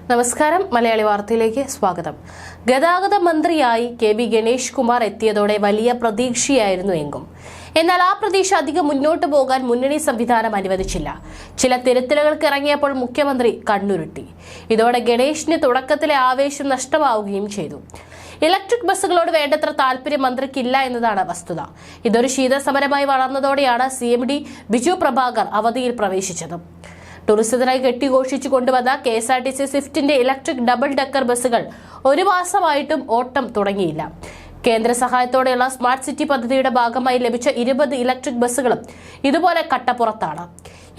നമസ്കാരം, മലയാളി വാർത്തയിലേക്ക് സ്വാഗതം. ഗതാഗത മന്ത്രിയായി കെ.ബി. ഗണേഷ് കുമാർ എത്തിയതോടെ വലിയ പ്രതീക്ഷയായിരുന്നു എങ്കും. എന്നാൽ ആ പ്രതീക്ഷ അധികം മുന്നോട്ട് പോകാൻ മുന്നണി സംവിധാനം അനുവദിച്ചില്ല. ചില തിരുത്തലുകൾക്ക് ഇറങ്ങിയപ്പോൾ മുഖ്യമന്ത്രി കണ്ണുരുട്ടി. ഇതോടെ ഗണേഷിന് തുടക്കത്തിലെ ആവേശം നഷ്ടമാവുകയും ചെയ്തു. ഇലക്ട്രിക് ബസ്സുകളോട് വേണ്ടത്ര താല്പര്യം മന്ത്രിക്കില്ല എന്നതാണ് വസ്തുത. ഇതൊരു ശീതസമരമായി വളർന്നതോടെയാണ് CMD ബിജു പ്രഭാകർ അവധിയിൽ പ്രവേശിച്ചത്. ടൂറിസത്തിനായി കെട്ടിഘോഷിച്ചു കൊണ്ടുവന്ന KSRTC സ്വിഫ്റ്റിന്റെ ഇലക്ട്രിക് ഡബിൾ ഡെക്കർ ബസ്സുകൾ ഒരു മാസമായിട്ടും ഓട്ടം തുടങ്ങിയില്ല. കേന്ദ്ര സഹായത്തോടെയുള്ള സ്മാർട്ട് സിറ്റി പദ്ധതിയുടെ ഭാഗമായി ലഭിച്ച 20 ഇലക്ട്രിക് ബസ്സുകളും ഇതുപോലെ കട്ടപ്പുറത്താണ്.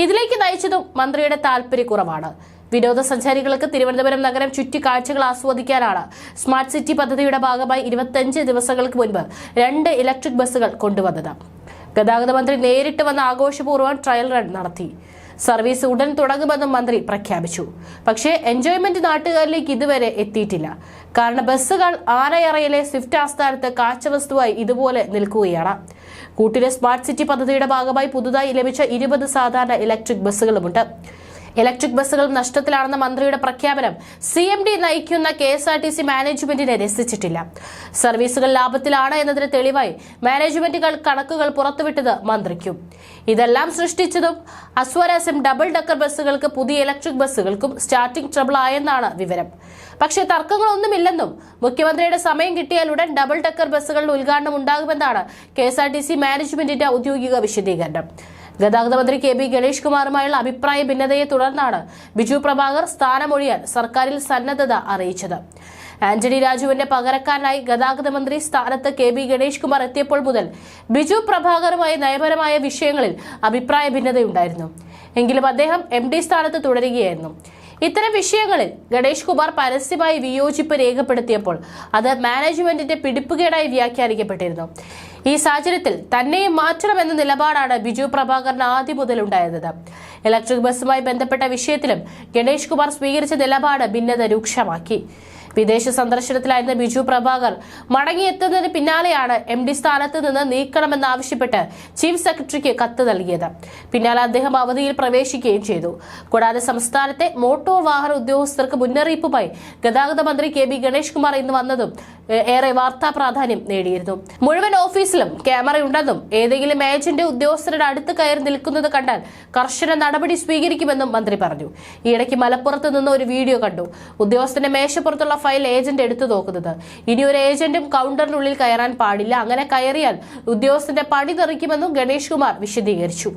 ഇതിലേക്ക് നയിച്ചതും മന്ത്രിയുടെ താല്പര്യക്കുറവാണ്. വിനോദസഞ്ചാരികൾക്ക് തിരുവനന്തപുരം നഗരം ചുറ്റി കാഴ്ചകൾ ആസ്വദിക്കാനാണ് സ്മാർട്ട് സിറ്റി പദ്ധതിയുടെ ഭാഗമായി 25 ദിവസങ്ങൾക്ക് മുൻപ് 2 ഇലക്ട്രിക് ബസ്സുകൾ കൊണ്ടുവന്നത്. ഗതാഗത മന്ത്രി നേരിട്ട് വന്ന് ആഘോഷപൂർവ്വം ട്രയൽ റൺ നടത്തി. സർവീസ് ഉടൻ തുടങ്ങുമെന്നും മന്ത്രി പ്രഖ്യാപിച്ചു. പക്ഷേ എൻജോയ്മെന്റ് നാട്ടുകാരിലേക്ക് ഇതുവരെ എത്തിയിട്ടില്ല. കാരണം ബസ്സുകൾ ആനയറയിലെ സ്വിഫ്റ്റ് ആസ്ഥാനത്ത് കാഴ്ചവസ്തുവായി ഇതുപോലെ നിൽക്കുകയാണ്. കൂട്ടിലെ സ്മാർട്ട് സിറ്റി പദ്ധതിയുടെ ഭാഗമായി പുതുതായി ലഭിച്ച 20 സാധാരണ ഇലക്ട്രിക് ബസ്സുകളുമുണ്ട്. ഇലക്ട്രിക് ബസ്സുകൾ നഷ്ടത്തിലാണെന്ന മന്ത്രിയുടെ പ്രഖ്യാപനം CMD നയിക്കുന്ന KSRTC മാനേജ്മെന്റിനെ രസിച്ചിട്ടില്ല. സർവീസുകൾ ലാഭത്തിലാണ് എന്നതിന് തെളിവായി മാനേജ്മെന്റുകൾ കണക്കുകൾ പുറത്തുവിട്ടത് മന്ത്രിക്കും. ഇതെല്ലാം സൃഷ്ടിച്ചതും അസ്വരസ്യം ഡബിൾ ഡെക്കർ ബസ്സുകൾക്ക് പുതിയ ഇലക്ട്രിക് ബസ്സുകൾക്കും സ്റ്റാർട്ടിംഗ് ട്രബിൾ ആയെന്നാണ് വിവരം. പക്ഷേ തർക്കങ്ങളൊന്നുമില്ലെന്നും മുഖ്യമന്ത്രിയുടെ സമയം കിട്ടിയാൽ ഉടൻ ഡബിൾ ഡെക്കർ ബസ്സുകളുടെ ഉദ്ഘാടനം ഉണ്ടാകുമെന്നാണ് KSRTC മാനേജ്മെന്റിന്റെ ഔദ്യോഗിക വിശദീകരണം. ഗതാഗത മന്ത്രി കെ.ബി. ഗണേഷ് കുമാറുമായുള്ള അഭിപ്രായ ഭിന്നതയെ തുടർന്നാണ് ബിജു പ്രഭാകർ സ്ഥാനമൊഴിയാൻ സർക്കാരിൽ സന്നദ്ധത അറിയിച്ചത്. ആന്റണി രാജുവിന്റെ പകരക്കാരനായി ഗതാഗത മന്ത്രി സ്ഥാനത്ത് കെ.ബി. ഗണേഷ് കുമാർ എത്തിയപ്പോൾ മുതൽ ബിജു പ്രഭാകറുമായി നയപരമായ വിഷയങ്ങളിൽ അഭിപ്രായ ഭിന്നതയുണ്ടായിരുന്നു. എങ്കിലും അദ്ദേഹം MD സ്ഥാനത്ത് തുടരുകയായിരുന്നു. ഇത്തരം വിഷയങ്ങളിൽ ഗണേഷ് കുമാർ പരസ്യമായി വിയോജിപ്പ് രേഖപ്പെടുത്തിയപ്പോൾ അത് മാനേജ്മെന്റിന്റെ പിടിപ്പുകേടായി വ്യാഖ്യാനിക്കപ്പെട്ടിരുന്നു. ഈ സാഹചര്യത്തിൽ തന്നെയും മാറ്റണമെന്ന നിലപാടാണ് ബിജു പ്രഭാകറിന് ആദ്യം മുതൽ ഉണ്ടായിരുന്നത്. ഇലക്ട്രിക് ബസ്സുമായി ബന്ധപ്പെട്ട വിഷയത്തിലും ഗണേഷ് കുമാർ സ്വീകരിച്ച നിലപാട് ഭിന്നത രൂക്ഷമാക്കി. വിദേശ സന്ദർശനത്തിലായിരുന്ന ബിജു പ്രഭാകർ മടങ്ങിയെത്തുന്നതിന് പിന്നാലെയാണ് MD സ്ഥാനത്ത് നിന്ന് നീക്കണമെന്നാവശ്യപ്പെട്ട് ചീഫ് സെക്രട്ടറിക്ക് കത്ത് നൽകിയത്. പിന്നാലെ അദ്ദേഹം അവധിയിൽ പ്രവേശിക്കുകയും ചെയ്തു. കൂടാതെ സംസ്ഥാനത്തെ മോട്ടോർ വാഹന ഉദ്യോഗസ്ഥർക്ക് മുന്നറിയിപ്പുമായി ഗതാഗത മന്ത്രി കെ.ബി. ഗണേഷ് കുമാർ ഇന്ന് വന്നതും ഏറെ വാർത്താ പ്രാധാന്യം നേടിയിരുന്നു. മുഴുവൻ ഓഫീസിലും ക്യാമറയുണ്ടെന്നും ഏതെങ്കിലും ഏജന്റ് ഉദ്യോഗസ്ഥരുടെ അടുത്ത് കയറി നിൽക്കുന്നത് കണ്ടാൽ കർശന നടപടി സ്വീകരിക്കുമെന്നും മന്ത്രി പറഞ്ഞു. ഈയിടയ്ക്ക് മലപ്പുറത്ത് നിന്ന് ഒരു വീഡിയോ കണ്ടു. ഉദ്യോഗസ്ഥന്റെ മേശപ്പുറത്തുള്ള ഫയൽ ഏജന്റ് എടുത്തു നോക്കുന്നത്. ഇനി ഒരു ഏജന്റും കൗണ്ടറിനുള്ളിൽ കയറാൻ പാടില്ല. അങ്ങനെ കയറിയാൽ ഉദ്യോഗസ്ഥന്റെ പണി തെറിക്കുമെന്നും ഗണേഷ് കുമാർ വിശദീകരിച്ചു.